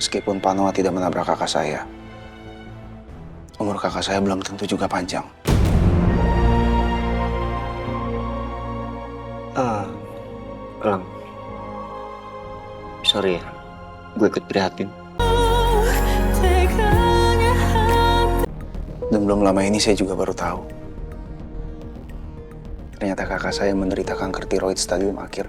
Meskipun Pak Noah tidak menabrak kakak saya, umur kakak saya belum tentu juga panjang. Lang, sorry ya, gue ikut prihatin. Dan belum lama ini saya juga baru tahu. Ternyata kakak saya menderita kanker tiroid stadium akhir.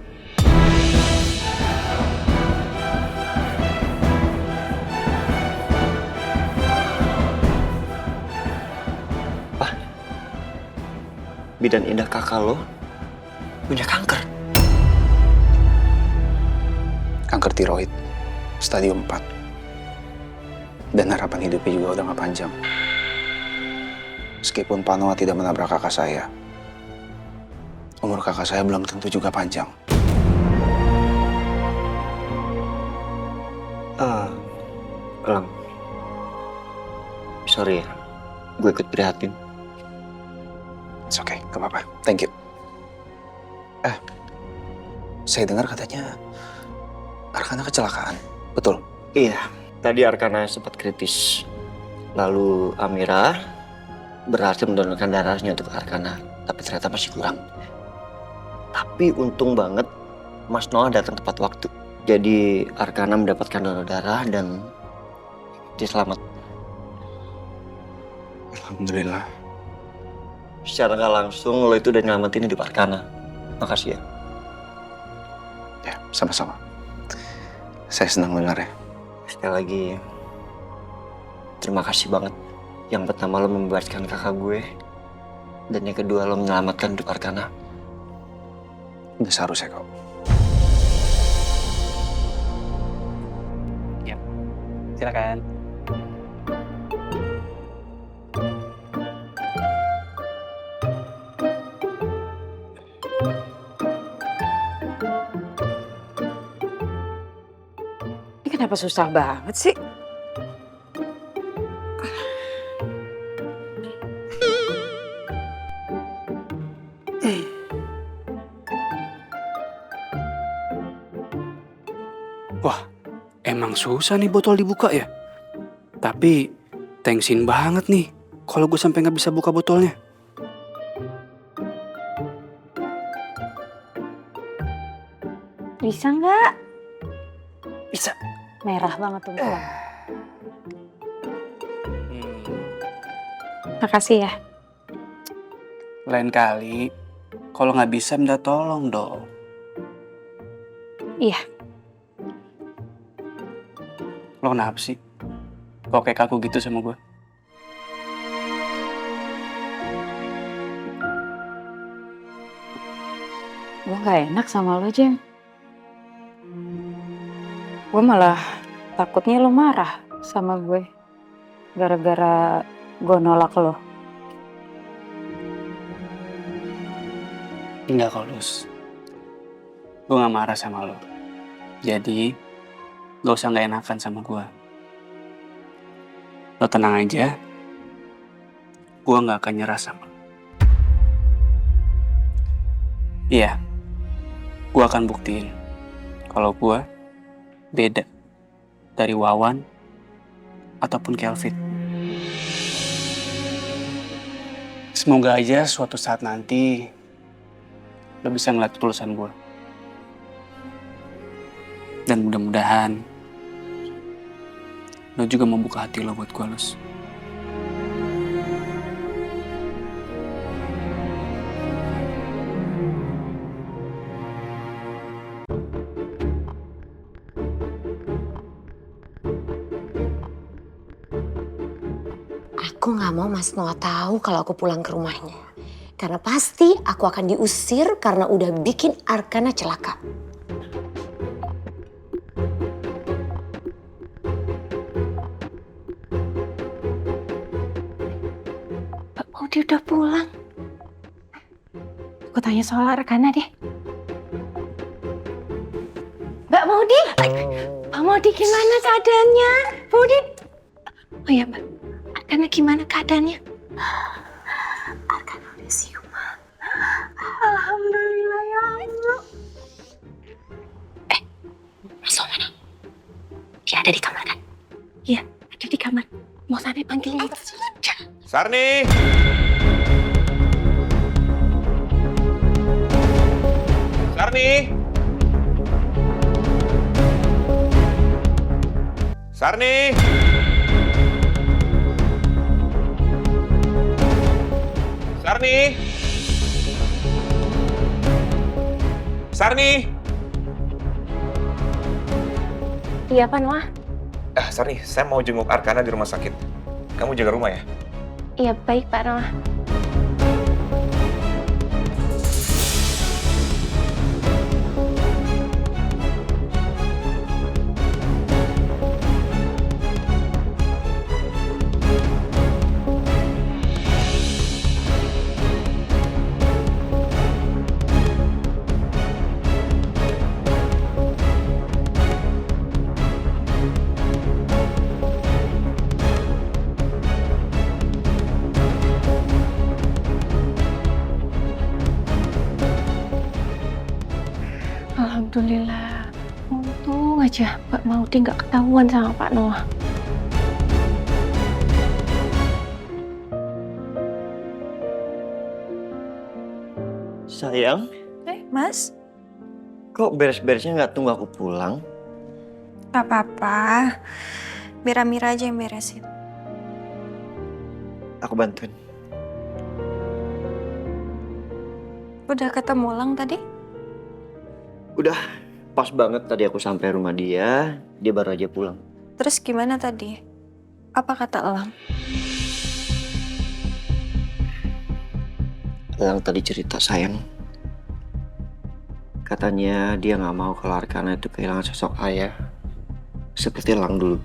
Bidan Indah kakak lo punya kanker. Kanker tiroid stadium 4. Dan harapan hidupnya juga udah gak panjang. Meskipun Pak Noah tidak menabrak kakak saya, umur kakak saya belum tentu juga panjang. Lang, sorry ya, gue ikut prihatin. It's okay, gak apa-apa. Thank you. Saya dengar katanya Arkana kecelakaan, betul? Iya, tadi Arkana sempat kritis. Lalu Amira berhasil mendonorkan darahnya untuk Arkana, tapi ternyata masih kurang. Tapi untung banget Mas Noah datang tepat waktu. Jadi Arkana mendapatkan donor darah dan dia selamat. Alhamdulillah. Secara nggak langsung lo itu udah nyelamatin hidup Arkana. Makasih ya. Ya, sama-sama. Saya senang dengar ya. Sekali lagi, terima kasih banget. Yang pertama lo membebaskan kakak gue. Dan yang kedua lo menyelamatkan hidup Arkana. Udah seharusnya kok. Ya, silakan. Ini kenapa susah banget sih? Wah, emang susah nih botol dibuka ya? Tapi, thanksin banget nih kalau gue sampai nggak bisa buka botolnya. Bisa nggak? Bisa. Merah banget tuh. Makasih ya. Lain kali, kalau nggak bisa minta tolong dong. Iya. Lo kenapa sih? Kok kayak kaku gitu sama gue? Gue nggak enak sama lo, Jem. Gue malah takutnya lo marah sama gue. Gara-gara gue nolak lo. Enggak kok, Lus. Gue gak marah sama lo. Jadi, gak usah gak enakan sama gue. Lo tenang aja. Gue gak akan nyerah sama lo. Iya, gue akan buktiin kalau gue beda dari Wawan ataupun Kelvin. Semoga aja suatu saat nanti lo bisa ngeliat ketulusan gue. Dan mudah-mudahan lo juga membuka hati lo buat gue, Lus. Aku nggak mau Mas Noah tahu kalau aku pulang ke rumahnya. Karena pasti aku akan diusir karena udah bikin Arkana celaka. Mbak Maudi udah pulang. Aku tanya soal Arkana deh. Mbak Maudi, Mbak Maudi gimana keadaannya? Maudi, oh ya Mbak, Arkana gimana keadaannya? Arkana udah siuman. Alhamdulillah ya Allah. Mas Noah mana? Dia ada di kamar kan? Panggilin. Sarni! Sarni! Sarni! Sarni! Sarni! Iya, Pak Noah. Sarni, saya mau jenguk Arkana di rumah sakit. Kamu jaga rumah ya? Iya, baik Pak Noah. Alhamdulillah. Untung aja Mbak Maudi nggak ketahuan sama Pak Noah. Sayang, Mas, kok beres-beresnya nggak tunggu aku pulang? gak apa-apa. Biar Amira aja yang beresin. Aku bantuin. Udah ketemu Lang tadi? Udah, pas banget tadi aku sampai rumah dia baru aja pulang. Terus gimana tadi? Apa kata Lang? Elang tadi cerita sayang. Katanya dia nggak mau kalau Arkana itu kehilangan sosok ayah. Seperti Elang dulu.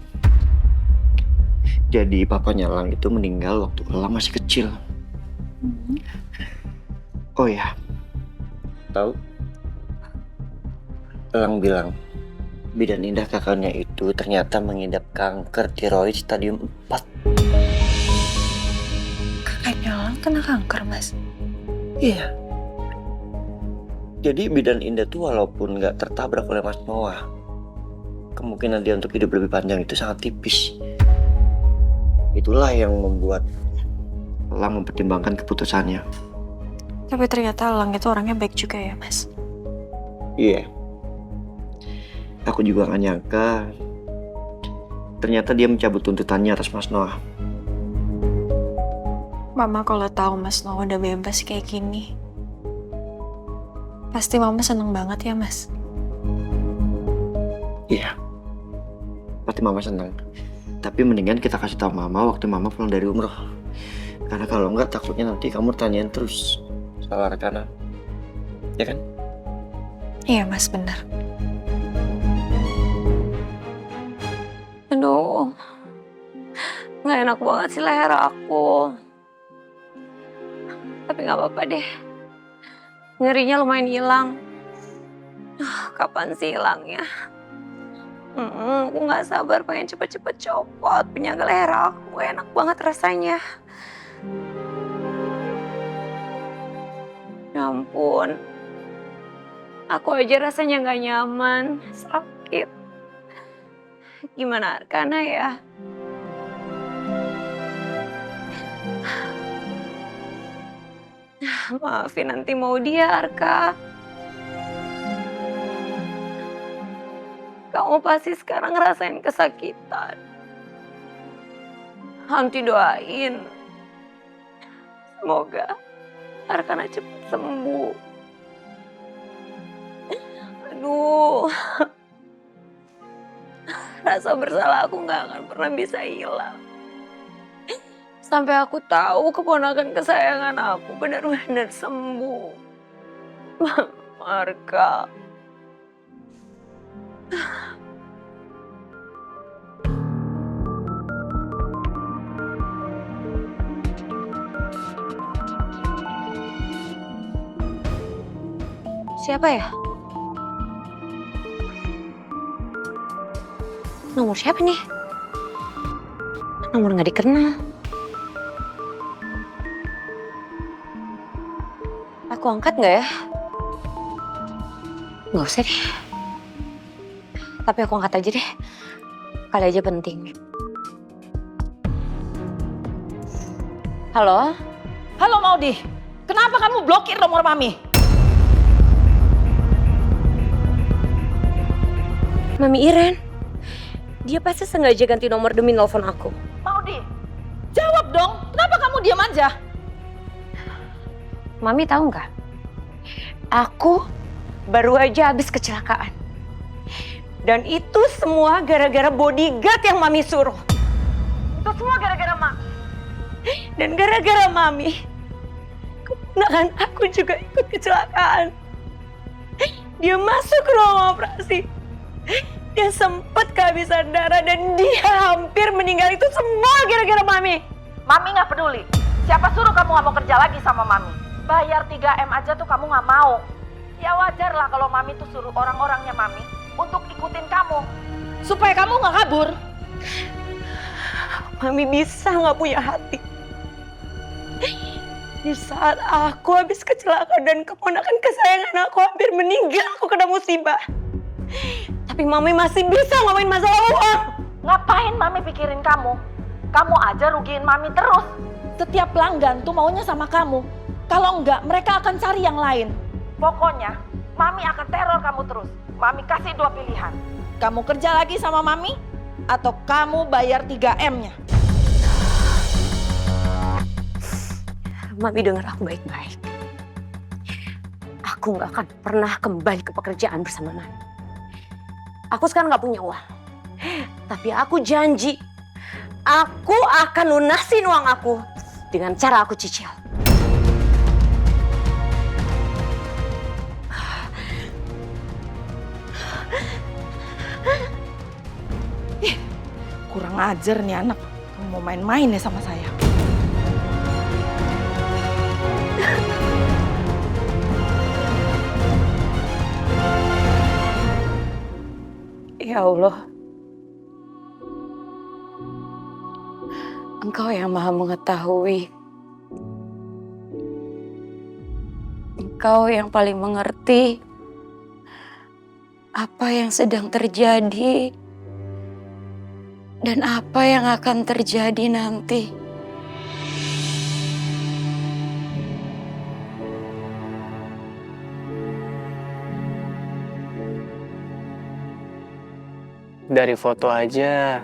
Jadi papanya Elang itu meninggal waktu Elang masih kecil. Oh ya, tahu? Elang bilang, bidan indah kakaknya itu ternyata mengidap kanker tiroid stadium 4. Kakaknya Lang kena kanker, Mas. Iya. Jadi bidan indah tuh walaupun nggak tertabrak oleh Mas Noah, kemungkinan dia untuk hidup lebih panjang itu sangat tipis. Itulah yang membuat Elang mempertimbangkan keputusannya. Tapi ternyata Lang itu orangnya baik juga ya, Mas. Iya. Aku juga gak nyangka ternyata dia mencabut tuntutannya atas Mas Noah. Mama kalau tahu Mas Noah udah bebas kayak gini, pasti Mama seneng banget ya, Mas. Iya. Pasti Mama senang. Tapi mendingan kita kasih tahu Mama waktu Mama pulang dari umroh. Karena kalau enggak takutnya nanti kamu tanyain terus soal Arkana. Ya kan? Iya, Mas, benar. Aduh, nggak enak banget sih leher aku. Tapi nggak apa-apa deh. Nyerinya lumayan hilang. Kapan sih hilangnya? Aku nggak sabar pengen cepet-cepet copot penyangga leher aku. Enak banget rasanya. Ya ampun. Aku aja rasanya nggak nyaman, sakit. Gimana Arkana ya? Maafin nanti mau dia, Arka. Kamu pasti sekarang ngerasain kesakitan. Nanti doain. Semoga Arkana cepat sembuh. Aduh. Rasa bersalah aku nggak akan pernah bisa hilang. Sampai aku tahu keponakan kesayangan aku benar-benar sembuh. Arka. Siapa ya? Nomor siapa nih? Nomor nggak dikenal. Aku angkat nggak ya? Nggak usah deh. Tapi aku angkat aja deh. Kali aja penting. Halo? Halo Maudi, kenapa kamu blokir nomor Mami? Mami Iren, dia pasti sengaja ganti nomor demi nelfon aku. Maudi, jawab dong, kenapa kamu diam aja? Mami tahu nggak? Aku baru aja habis kecelakaan. Dan itu semua gara-gara bodyguard yang Mami suruh. Itu semua gara-gara Mami. Dan gara-gara Mami, keponakan aku juga ikut kecelakaan. Dia masuk ke ruang operasi. Dia sempat kehabisan darah dan dia hampir meninggal. Itu semua gara-gara Mami. Mami nggak peduli. Siapa suruh kamu nggak mau kerja lagi sama Mami? Bayar 3M aja tuh kamu nggak mau. Ya wajar lah kalau Mami tuh suruh orang-orangnya Mami untuk ikutin kamu. Supaya kamu nggak kabur. Mami bisa nggak punya hati. Di saat aku habis kecelakaan dan keponakan kesayangan aku hampir meninggal, aku kena musibah. Tapi Mami masih bisa ngomongin masalah uang. Ngapain Mami pikirin kamu? Kamu aja rugiin Mami terus. Setiap pelanggan tuh maunya sama kamu. Kalau enggak, mereka akan cari yang lain. Pokoknya, Mami akan teror kamu terus. Mami kasih 2 pilihan. Kamu kerja lagi sama Mami, atau kamu bayar 3M-nya. Mami dengar aku baik-baik. Aku nggak akan pernah kembali ke pekerjaan bersama Mami. Aku sekarang nggak punya uang. Tapi aku janji, aku akan lunasin uang aku dengan cara aku cicil. Kurang ajar nih anak. Kamu mau main-main ya sama saya. Ya Allah, Engkau yang Maha Mengetahui. Engkau yang paling mengerti apa yang sedang terjadi dan apa yang akan terjadi nanti. Dari foto aja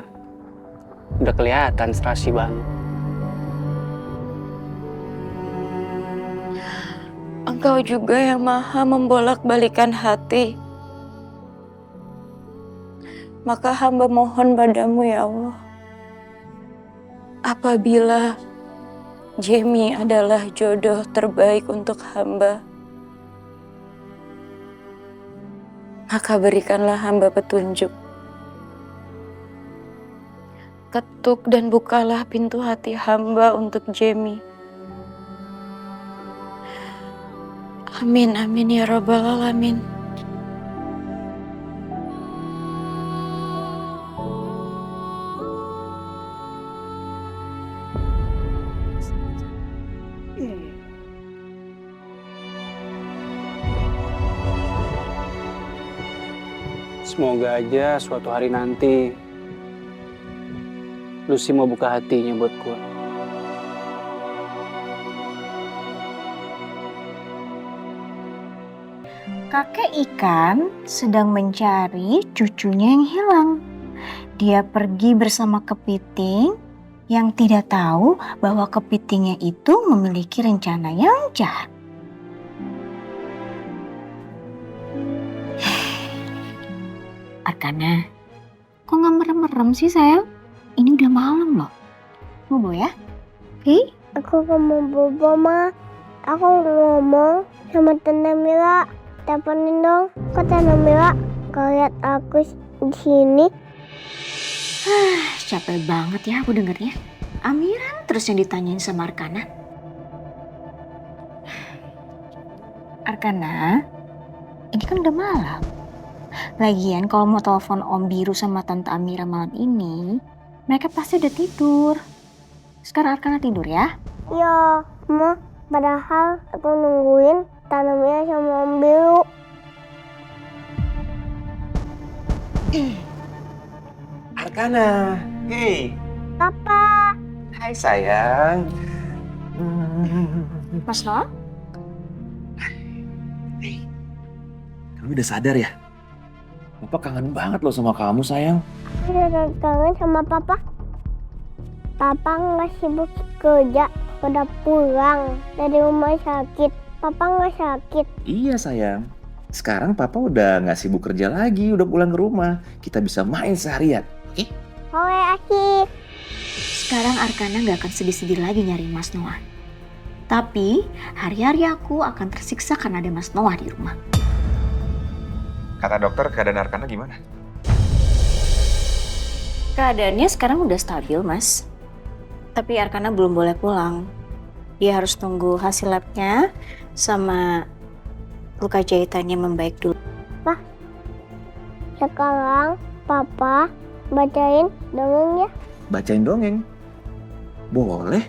udah kelihatan serasi banget. Engkau juga yang Maha membolak-balikan hati. Maka hamba mohon padamu ya Allah. Apabila Jamie adalah jodoh terbaik untuk hamba, maka berikanlah hamba petunjuk. Ketuk dan bukalah pintu hati hamba untuk Jamie. Amin, amin ya Rabbal Alamin. Semoga aja suatu hari nanti Lucy mau buka hatinya buat gue. Kakek ikan sedang mencari cucunya yang hilang. Dia pergi bersama kepiting yang tidak tahu bahwa kepitingnya itu memiliki rencana yang jahat. Arkana, kok nggak merem-merem sih sayang? Ini udah malam loh. Bobo ya? Aku gak mau bobo, Ma. Aku ngomong sama Tante Mila. Teleponin dong ke Tante Mila. Kau lihat aku di sini. Capek banget ya aku dengernya. Amiran terus yang ditanyain sama Arkana. Arkana, ini kan udah malam. Lagian kalau mau telepon Om Biru sama Tante Amira malam ini, mereka pasti udah tidur. Sekarang Arkana tidur ya? Ya, Ma. Padahal aku nungguin Tante Mila sama Om Biru. Arkana, hey. Papa. Hai sayang. Mas Noah? Hey, kamu udah sadar ya? Papa kangen banget loh sama kamu, sayang. Aku udah kangen sama papa. Papa nggak sibuk kerja, udah pulang dari rumah sakit. Papa nggak sakit. Iya, sayang. Sekarang Papa udah nggak sibuk kerja lagi, udah pulang ke rumah. Kita bisa main seharian, oke? Hore asik. Sekarang Arkana gak akan sedih-sedih lagi nyari Mas Noah. Tapi hari-hari aku akan tersiksa karena ada Mas Noah di rumah. Kata dokter, keadaan Arkana gimana? Keadaannya sekarang udah stabil, Mas. Tapi Arkana belum boleh pulang. Dia harus tunggu hasil labnya sama luka jahitannya membaik dulu. Sekarang papa bacain dongeng ya. Bacain dongeng? Boleh.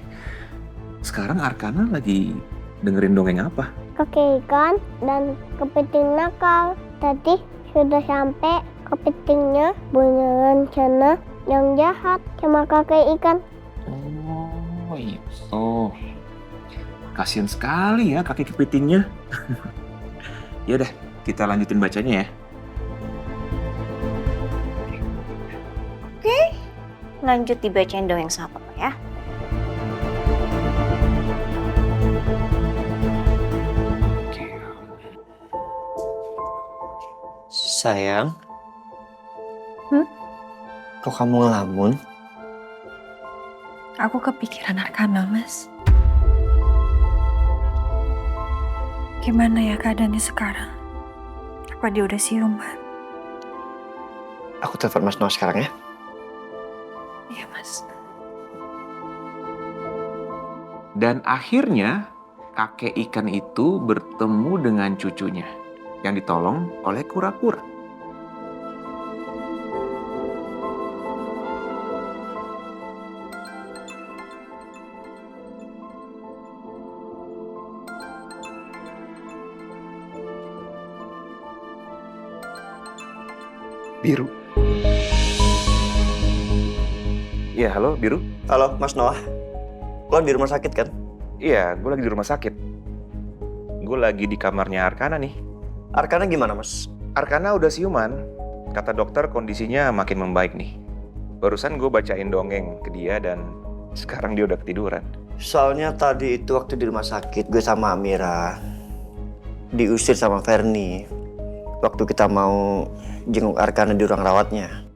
Sekarang Arkana lagi dengerin dongeng apa? Kakek ikan dan kepiting nakal. Tadi sudah sampai kepitingnya punya rencana yang jahat sama kakek ikan. Oh iya. Oh. Kasian sekali ya kakek kepitingnya. Ya udah, kita lanjutin bacanya ya. Lanjut dibacain dongeng sama papa ya. Sayang. Kok kamu ngelamun? Aku kepikiran Arkana, Mas. Gimana ya keadaannya sekarang? Apa dia udah siuman? Aku telepon Mas Noah sekarang ya. Iya, Mas. Dan akhirnya kakek ikan itu bertemu dengan cucunya yang ditolong oleh kura-kura. Biru. Iya, halo Biru. Halo, Mas Noah. Lo di rumah sakit kan? Iya, gue lagi di rumah sakit. Gue lagi di kamarnya Arkana nih. Arkana gimana, Mas? Arkana udah siuman. Kata dokter kondisinya makin membaik nih. Barusan gue bacain dongeng ke dia dan sekarang dia udah ketiduran. Soalnya tadi itu waktu di rumah sakit, gue sama Amira diusir sama Ferni. Waktu kita mau jenguk Arkana di ruang rawatnya.